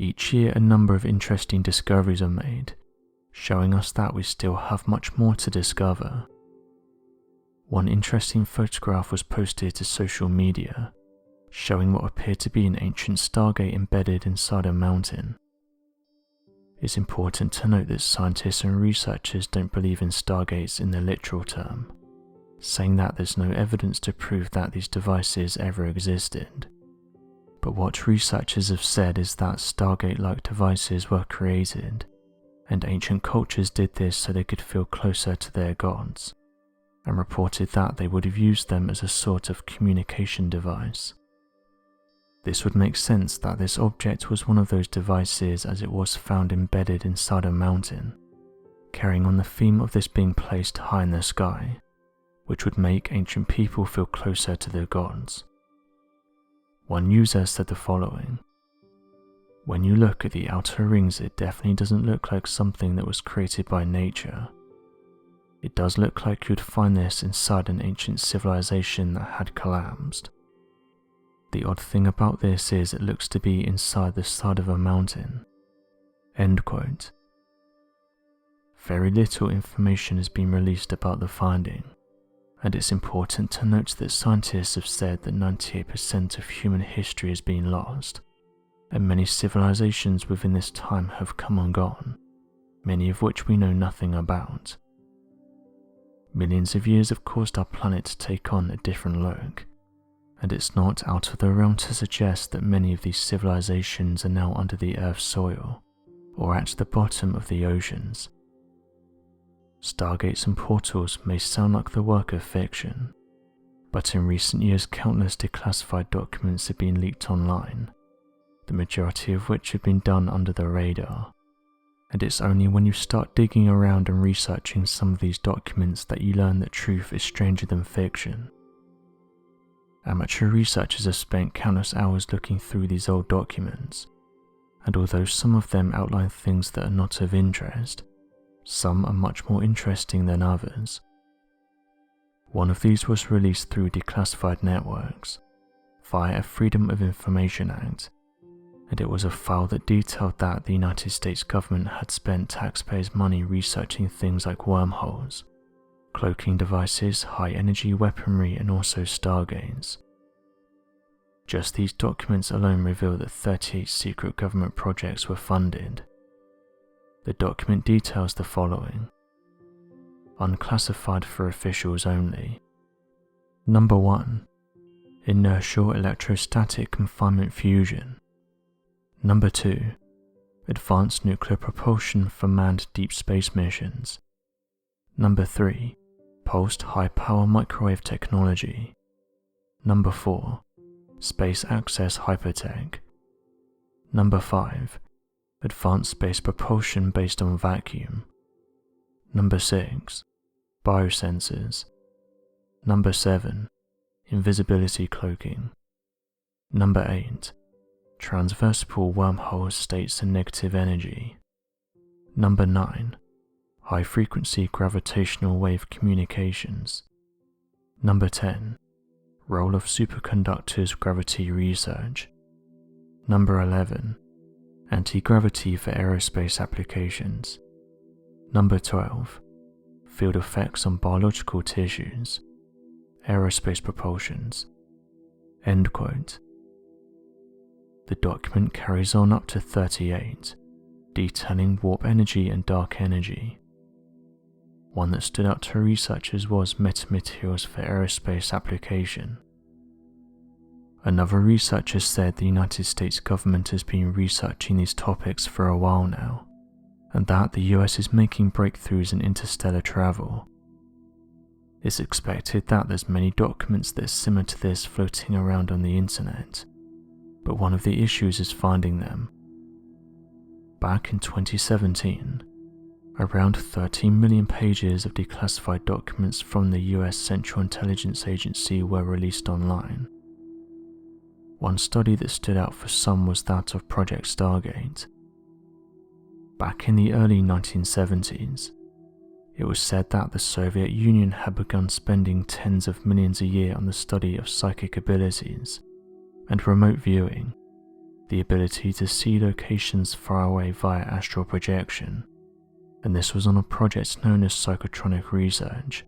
Each year a number of interesting discoveries are made, showing us that we still have much more to discover. One interesting photograph was posted to social media, showing what appeared to be an ancient Stargate embedded inside a mountain. It's important to note that scientists and researchers don't believe in Stargates in the literal term, saying that there's no evidence to prove that these devices ever existed. But what researchers have said is that Stargate-like devices were created, and ancient cultures did this so they could feel closer to their gods, and reported that they would have used them as a sort of communication device. This would make sense that this object was one of those devices, as it was found embedded inside a mountain, carrying on the theme of this being placed high in the sky, which would make ancient people feel closer to their gods. One user said the following: "When you look at the outer rings, it definitely doesn't look like something that was created by nature. It does look like you'd find this inside an ancient civilization that had collapsed. The odd thing about this is it looks to be inside the side of a mountain." End quote. Very little information has been released about the finding, and it's important to note that scientists have said that 98% of human history has been lost, and many civilizations within this time have come and gone, many of which we know nothing about. Millions of years have caused our planet to take on a different look, and it's not out of the realm to suggest that many of these civilizations are now under the Earth's soil, or at the bottom of the oceans. Stargates and portals may sound like the work of fiction, but in recent years countless declassified documents have been leaked online, the majority of which have been done under the radar, and it's only when you start digging around and researching some of these documents that you learn that truth is stranger than fiction. Amateur researchers have spent countless hours looking through these old documents, and although some of them outline things that are not of interest, some are much more interesting than others. One of these was released through declassified networks, via a Freedom of Information Act, and it was a file that detailed that the United States government had spent taxpayers' money researching things like wormholes, cloaking devices, high-energy weaponry, and also Stargates. Just these documents alone reveal that 38 secret government projects were funded. The document details the following: unclassified for officials only. Number 1. Inertial electrostatic confinement fusion. Number 2. Advanced nuclear propulsion for manned deep space missions. Number 3. Pulsed high-power microwave technology. Number 4. Space access HyperToch. Number 5. Advanced space propulsion based on vacuum. Number 6. Biosensors. Number 7. Invisibility cloaking. Number 8. Traversable wormholes states and negative energy. Number 9. High-frequency gravitational wave communications. Number 10. Role of superconductors gravity research. Number 11. Antigravity for aerospace applications. Number 12. Field effects on biological tissues. Aerospace propulsions. End quote. The document carries on up to 38, detailing warp energy and dark energy. One that stood out to researchers was metamaterials for aerospace application. Another researcher said the United States government has been researching these topics for a while now, and that the US is making breakthroughs in interstellar travel. It's expected that there's many documents that are similar to this floating around on the internet, but one of the issues is finding them. Back in 2017, around 13 million pages of declassified documents from the US Central Intelligence Agency were released online. One study that stood out for some was that of Project Stargate. Back in the early 1970s, it was said that the Soviet Union had begun spending tens of millions a year on the study of psychic abilities and remote viewing, the ability to see locations far away via astral projection, and this was on a project known as psychotronic research.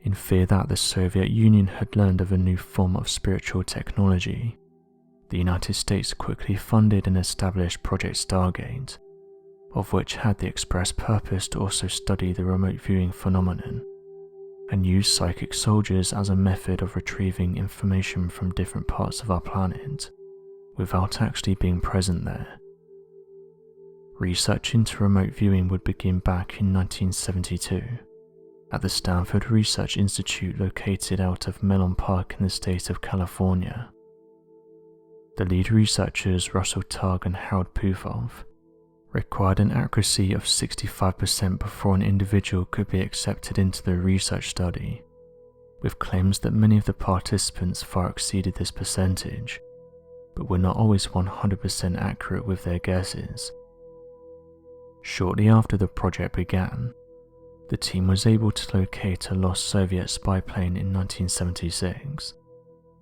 In fear that the Soviet Union had learned of a new form of spiritual technology, the United States quickly funded and established Project Stargate, of which had the express purpose to also study the remote viewing phenomenon, and use psychic soldiers as a method of retrieving information from different parts of our planet, without actually being present there. Research into remote viewing would begin back in 1972, at the Stanford Research Institute located out of Mellon Park in the state of California. The lead researchers, Russell Targ and Harold Pufov, required an accuracy of 65% before an individual could be accepted into the research study, with claims that many of the participants far exceeded this percentage, but were not always 100% accurate with their guesses. Shortly after the project began, the team was able to locate a lost Soviet spy plane in 1976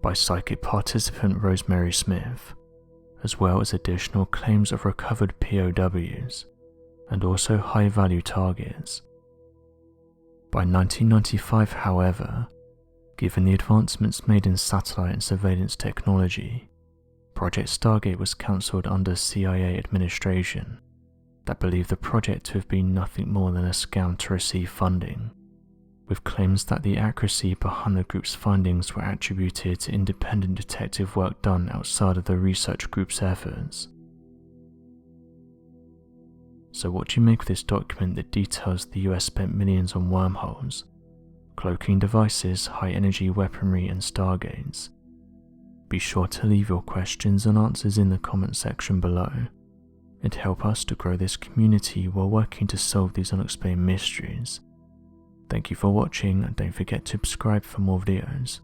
by psychic participant Rosemary Smith, as well as additional claims of recovered POWs and also high-value targets. By 1995, however, given the advancements made in satellite and surveillance technology, Project Stargate was cancelled under CIA administration that believed the project to have been nothing more than a scam to receive funding, with claims that the accuracy behind the group's findings were attributed to independent detective work done outside of the research group's efforts. So what do you make of this document that details the US spent millions on wormholes, cloaking devices, high-energy weaponry and Stargates? Be sure to leave your questions and answers in the comment section below. It'd help us to grow this community while working to solve these unexplained mysteries. Thank you for watching, and don't forget to subscribe for more videos.